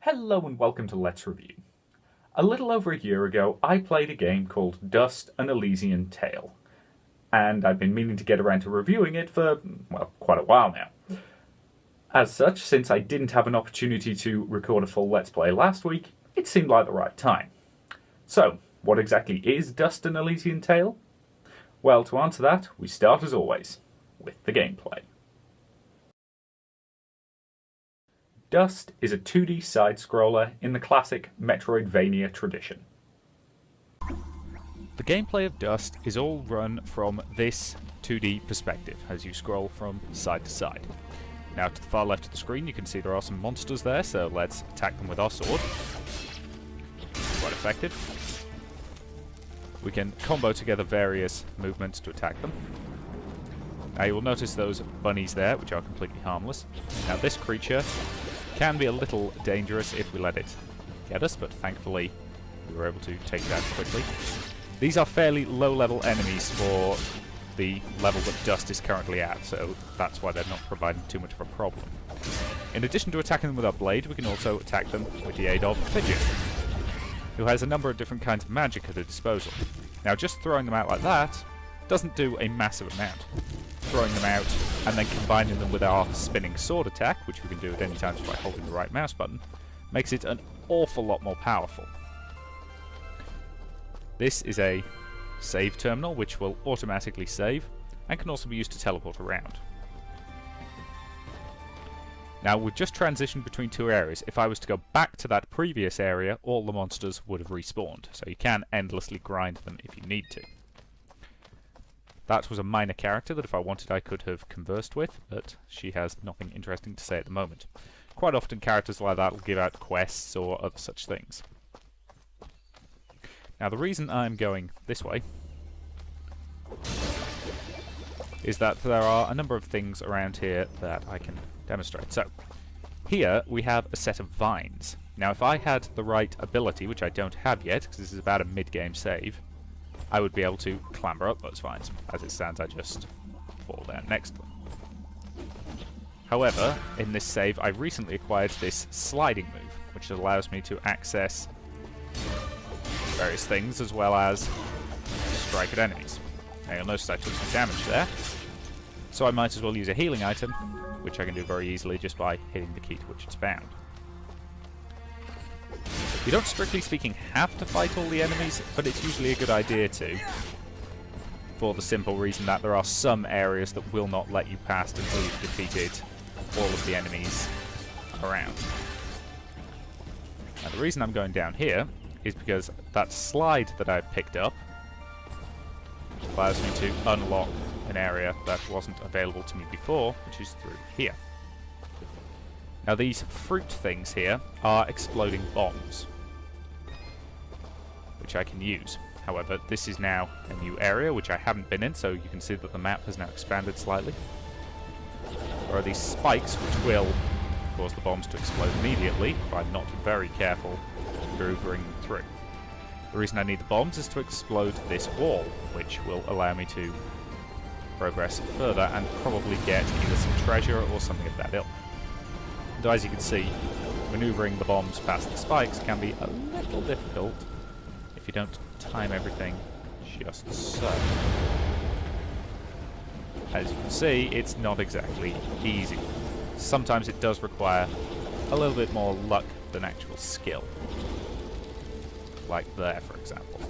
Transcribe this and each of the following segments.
Hello and welcome to Let's Review. A little over a year ago, I played a game called Dust: An Elysian Tail, and I've been meaning to get around to reviewing it for, well, quite a while now. As such, since I didn't have an opportunity to record a full Let's Play last week, it seemed like the right time. So, what exactly is Dust: An Elysian Tail? Well, to answer that, we start as always, with the gameplay. Dust is a 2D side-scroller in the classic Metroidvania tradition. The gameplay of Dust is all run from this 2D perspective as you scroll from side to side. Now to the far left of the screen you can see there are some monsters there, so let's attack them with our sword. Quite effective. We can combo together various movements to attack them. Now you will notice those bunnies there, which are completely harmless. Now this creature can be a little dangerous if we let it get us, but thankfully we were able to take it out quickly. These are fairly low-level enemies for the level that Dust is currently at, so that's why they're not providing too much of a problem. In addition to attacking them with our blade, we can also attack them with the aid of Pigeon, who has a number of different kinds of magic at her disposal. Now just throwing them out like that doesn't do a massive amount. Throwing them out and then combining them with our spinning sword attack, which we can do at any time just by holding the right mouse button, makes it an awful lot more powerful. This is a save terminal which will automatically save and can also be used to teleport around. Now we've just transitioned between two areas. If I was to go back to that previous area, all the monsters would have respawned, so you can endlessly grind them if you need to. That was a minor character that if I wanted I could have conversed with, but she has nothing interesting to say at the moment. Quite often characters like that will give out quests or other such things. Now the reason I'm going this way is that there are a number of things around here that I can demonstrate. So, here we have a set of vines. Now if I had the right ability, which I don't have yet, because this is about a mid-game save, I would be able to clamber up those vines. As it stands, I just fall down next to them. However, in this save, I recently acquired this sliding move, which allows me to access various things as well as strike at enemies. Now you'll notice I took some damage there, so I might as well use a healing item, which I can do very easily just by hitting the key to which it's bound. You don't, strictly speaking, have to fight all the enemies, but it's usually a good idea to, for the simple reason that there are some areas that will not let you past until you've defeated all of the enemies around. Now the reason I'm going down here is because that slide that I've picked up allows me to unlock an area that wasn't available to me before, which is through here. Now these fruit things here are exploding bombs, which I can use. However, this is now a new area which I haven't been in, so you can see that the map has now expanded slightly. There are these spikes which will cause the bombs to explode immediately if I'm not very careful maneuvering them through. The reason I need the bombs is to explode this wall, which will allow me to progress further and probably get either some treasure or something of that ilk. Though as you can see, maneuvering the bombs past the spikes can be a little difficult if you don't time everything just so. As you can see, it's not exactly easy. Sometimes it does require a little bit more luck than actual skill. Like there, for example.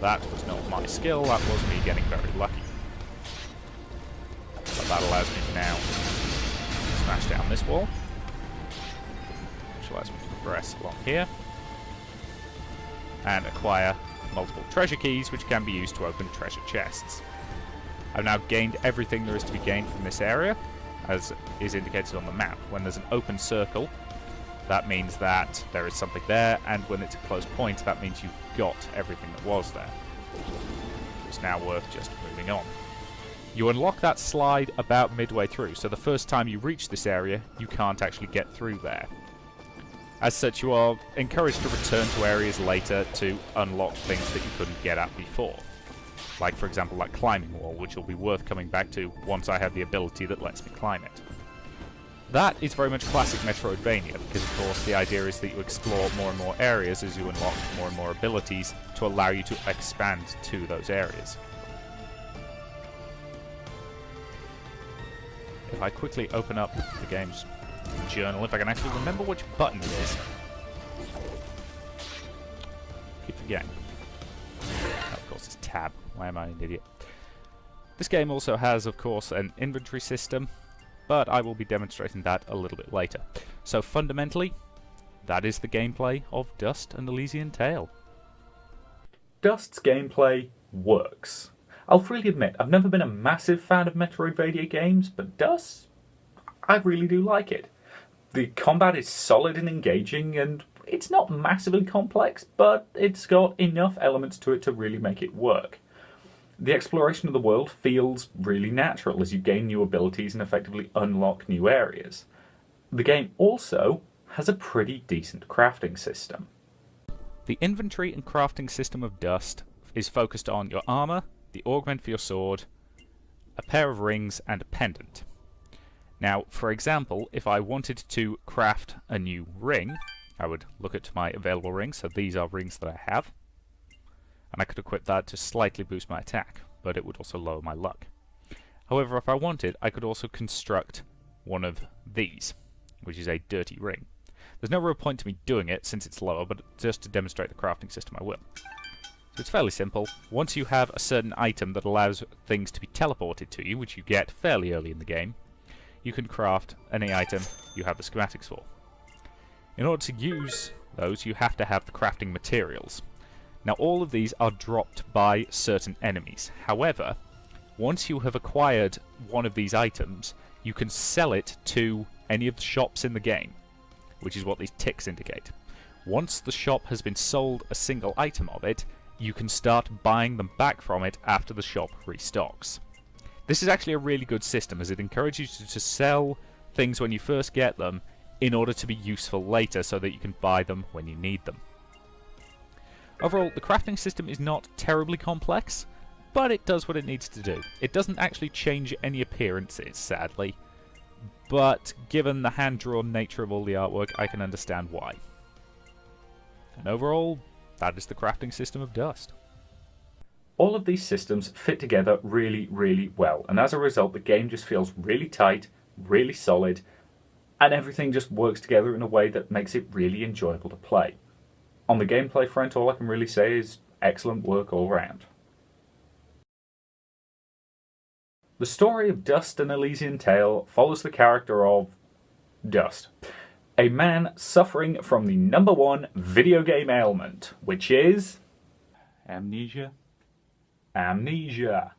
That was not my skill, that was me getting very lucky. But that allows me to now smash down this wall, which allows me to progress along here, and acquire multiple treasure keys which can be used to open treasure chests. I've now gained everything there is to be gained from this area, as is indicated on the map. When there's an open circle, that means that there is something there, and when it's a close point, that means you've got everything that was there. It's now worth just moving on. You unlock that slide about midway through, so the first time you reach this area, you can't actually get through there. As such, you are encouraged to return to areas later to unlock things that you couldn't get at before. Like, for example, that climbing wall, which will be worth coming back to once I have the ability that lets me climb it. That is very much classic Metroidvania, because of course the idea is that you explore more and more areas as you unlock more and more abilities to allow you to expand to those areas. If I quickly open up the game's journal, if I can actually remember which button it is. Keep forgetting. Oh, of course it's tab. Why am I an idiot? This game also has, of course, an inventory system, but I will be demonstrating that a little bit later. So fundamentally, that is the gameplay of Dust and Elysian Tail. Dust's gameplay works. I'll freely admit, I've never been a massive fan of Metroidvania games, but Dust, I really do like it. The combat is solid and engaging, and it's not massively complex, but it's got enough elements to it to really make it work. The exploration of the world feels really natural as you gain new abilities and effectively unlock new areas. The game also has a pretty decent crafting system. The inventory and crafting system of Dust is focused on your armor, the augment for your sword, a pair of rings, and a pendant. Now, for example, if I wanted to craft a new ring, I would look at my available rings, so these are rings that I have, and I could equip that to slightly boost my attack, but it would also lower my luck. However, if I wanted, I could also construct one of these, which is a dirty ring. There's no real point to me doing it since it's lower, but just to demonstrate the crafting system I will. So it's fairly simple. Once you have a certain item that allows things to be teleported to you, which you get fairly early in the game, you can craft any item you have the schematics for. In order to use those, you have to have the crafting materials. Now, all of these are dropped by certain enemies. However, once you have acquired one of these items, you can sell it to any of the shops in the game, which is what these ticks indicate. Once the shop has been sold a single item of it, you can start buying them back from it after the shop restocks. This is actually a really good system, as it encourages you to sell things when you first get them in order to be useful later, so that you can buy them when you need them. Overall, the crafting system is not terribly complex, but it does what it needs to do. It doesn't actually change any appearances, sadly, but given the hand-drawn nature of all the artwork, I can understand why. And overall, that is the crafting system of Dust. All of these systems fit together really, really well, and as a result, the game just feels really tight, really solid, and everything just works together in a way that makes it really enjoyable to play. On the gameplay front, all I can really say is excellent work all round. The story of Dust and Elysian Tail follows the character of Dust, a man suffering from the #1 video game ailment, which is amnesia. Amnesia.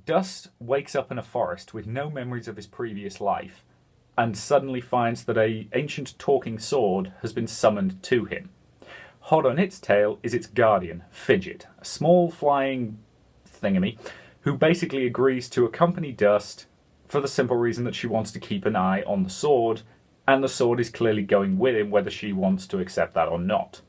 Dust wakes up in a forest with no memories of his previous life, and suddenly finds that an ancient talking sword has been summoned to him. Hot on its tail is its guardian, Fidget, a small flying thingamy, who basically agrees to accompany Dust for the simple reason that she wants to keep an eye on the sword, and the sword is clearly going with him whether she wants to accept that or not.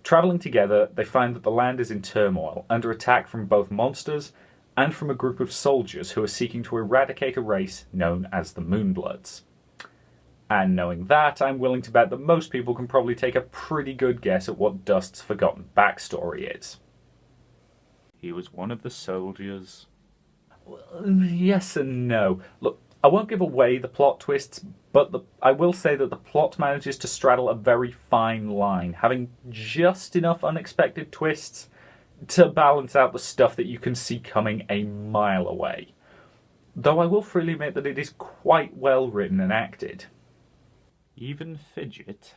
Travelling together, they find that the land is in turmoil, under attack from both monsters and from a group of soldiers who are seeking to eradicate a race known as the Moonbloods. And knowing that, I'm willing to bet that most people can probably take a pretty good guess at what Dust's forgotten backstory is. He was one of the soldiers. Well, yes and no. Look, I won't give away the plot twists, but I will say that the plot manages to straddle a very fine line, having just enough unexpected twists to balance out the stuff that you can see coming a mile away. Though I will freely admit that it is quite well written and acted. Even Fidget.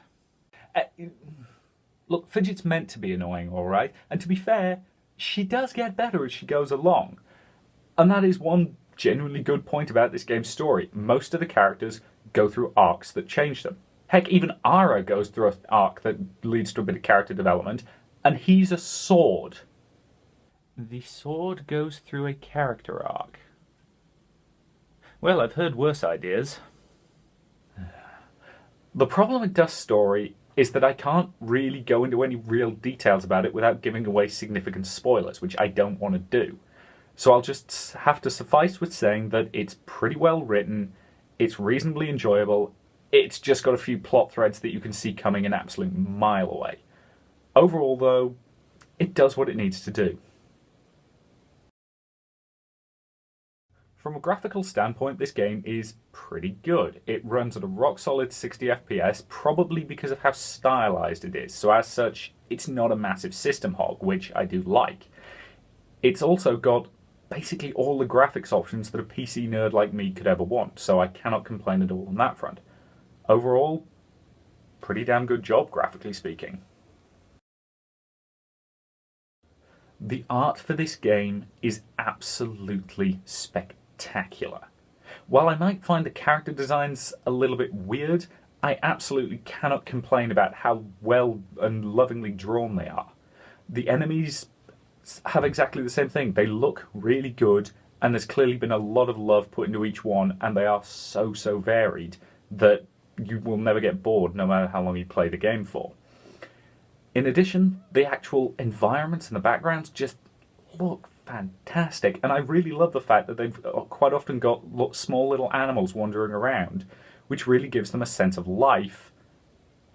Look, Fidget's meant to be annoying, alright? And to be fair, she does get better as she goes along. And that is one genuinely good point about this game's story. Most of the characters go through arcs that change them. Heck, even Ara goes through an arc that leads to a bit of character development, and he's a sword. The sword goes through a character arc. Well, I've heard worse ideas. The problem with Dust's story is that I can't really go into any real details about it without giving away significant spoilers, which I don't want to do. So I'll just have to suffice with saying that it's pretty well written, It's reasonably enjoyable. It's just got a few plot threads that you can see coming an absolute mile away. Overall, though, it does what it needs to do. From a graphical standpoint, this game is pretty good. It runs at a rock-solid 60 FPS, probably because of how stylized it is, so as such, it's not a massive system hog, which I do like. It's also got basically all the graphics options that a PC nerd like me could ever want, so I cannot complain at all on that front. Overall, pretty damn good job, graphically speaking. The art for this game is absolutely spectacular. While I might find the character designs a little bit weird, I absolutely cannot complain about how well and lovingly drawn they are. The enemies have exactly the same thing. They look really good, and there's clearly been a lot of love put into each one, and they are so varied that you will never get bored no matter how long you play the game for. In addition, the actual environments and the backgrounds just look fantastic, and I really love the fact that they've quite often got small little animals wandering around, which really gives them a sense of life,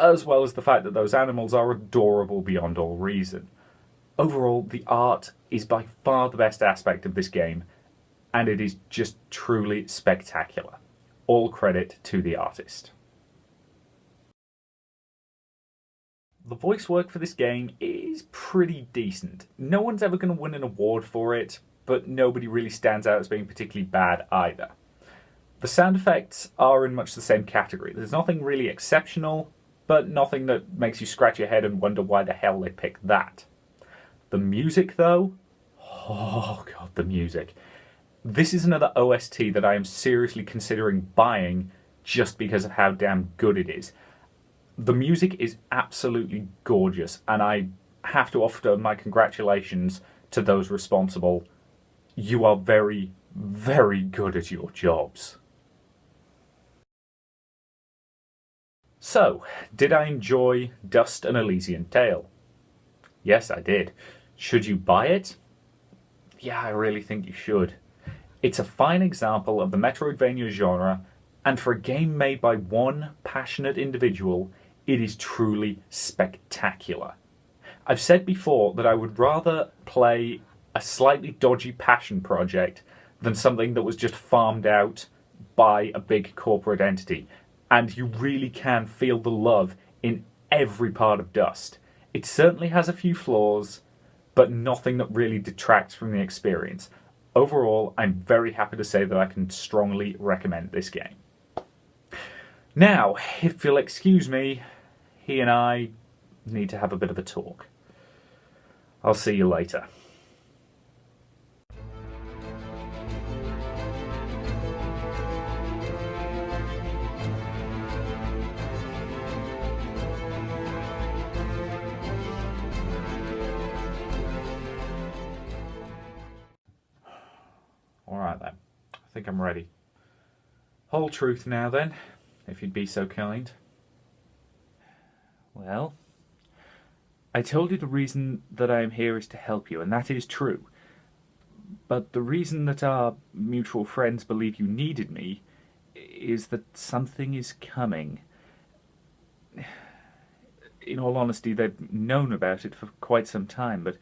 as well as the fact that those animals are adorable beyond all reason. Overall, the art is by far the best aspect of this game, and it is just truly spectacular. All credit to the artist. The voice work for this game is pretty decent. No one's ever going to win an award for it, but nobody really stands out as being particularly bad either. The sound effects are in much the same category. There's nothing really exceptional, but nothing that makes you scratch your head and wonder why the hell they picked that. The music, though, oh god, the music. This is another OST that I am seriously considering buying just because of how damn good it is. The music is absolutely gorgeous, and I have to offer my congratulations to those responsible. You are very, very good at your jobs. So, did I enjoy Dust and Elysian Tail? Yes, I did. Should you buy it? Yeah, I really think you should. It's a fine example of the Metroidvania genre, and for a game made by one passionate individual, it is truly spectacular. I've said before that I would rather play a slightly dodgy passion project than something that was just farmed out by a big corporate entity. And you really can feel the love in every part of Dust. It certainly has a few flaws, but nothing that really detracts from the experience. Overall, I'm very happy to say that I can strongly recommend this game. Now, if you'll excuse me, he and I need to have a bit of a talk. I'll see you later. Alright then, I think I'm ready. Whole truth now then, if you'd be so kind. Well, I told you the reason that I am here is to help you, and that is true. But the reason that our mutual friends believe you needed me is that something is coming. In all honesty, they've known about it for quite some time, but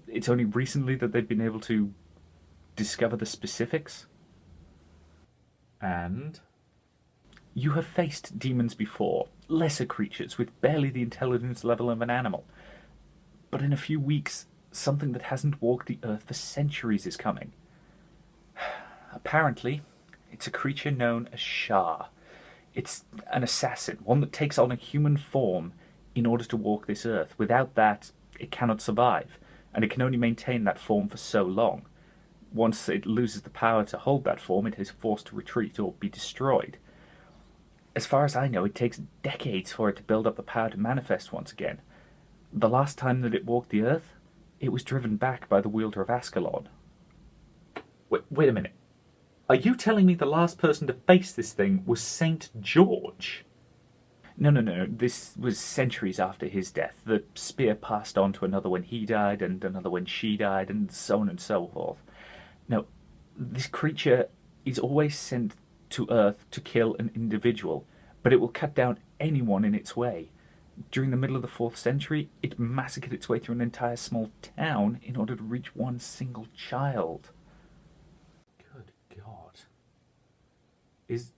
it's only recently that they've been able to discover the specifics. And you have faced demons before, lesser creatures with barely the intelligence level of an animal. But in a few weeks, something that hasn't walked the earth for centuries is coming. Apparently, it's a creature known as Shah. It's an assassin, one that takes on a human form in order to walk this earth. Without that, it cannot survive, and it can only maintain that form for so long. Once it loses the power to hold that form, it is forced to retreat or be destroyed. As far as I know, it takes decades for it to build up the power to manifest once again. The last time that it walked the earth, it was driven back by the wielder of Ascalon. Wait a minute. Are you telling me the last person to face this thing was Saint George? No. This was centuries after his death. The spear passed on to another when he died, and another when she died, and so on and so forth. Now, this creature is always sent to Earth to kill an individual, but it will cut down anyone in its way. During the middle of the 4th century, it massacred its way through an entire small town in order to reach one single child. Good God. Is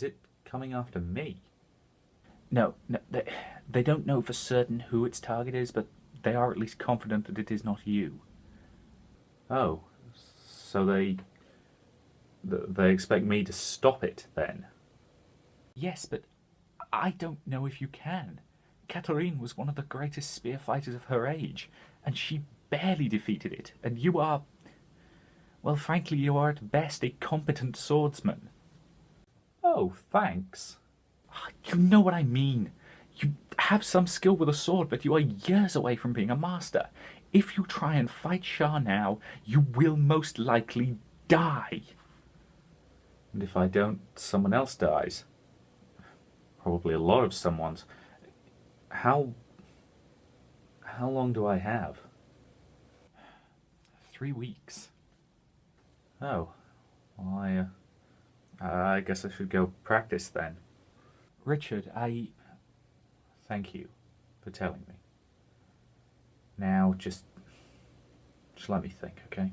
it coming after me? No, they don't know for certain who its target is, but they are at least confident that it is not you. Oh, so they expect me to stop it then? Yes, but I don't know if you can. Catherine was one of the greatest spear fighters of her age, and she barely defeated it, and you are... Well, frankly, you are at best a competent swordsman. Oh, thanks. You know what I mean. You have some skill with a sword, but you are years away from being a master. If you try and fight Shah now, you will most likely die. And if I don't, someone else dies. Probably a lot of someone's. How long do I have? 3 weeks. Oh, well, I guess I should go practice then. Richard, Thank you for telling me. Now, just let me think, okay?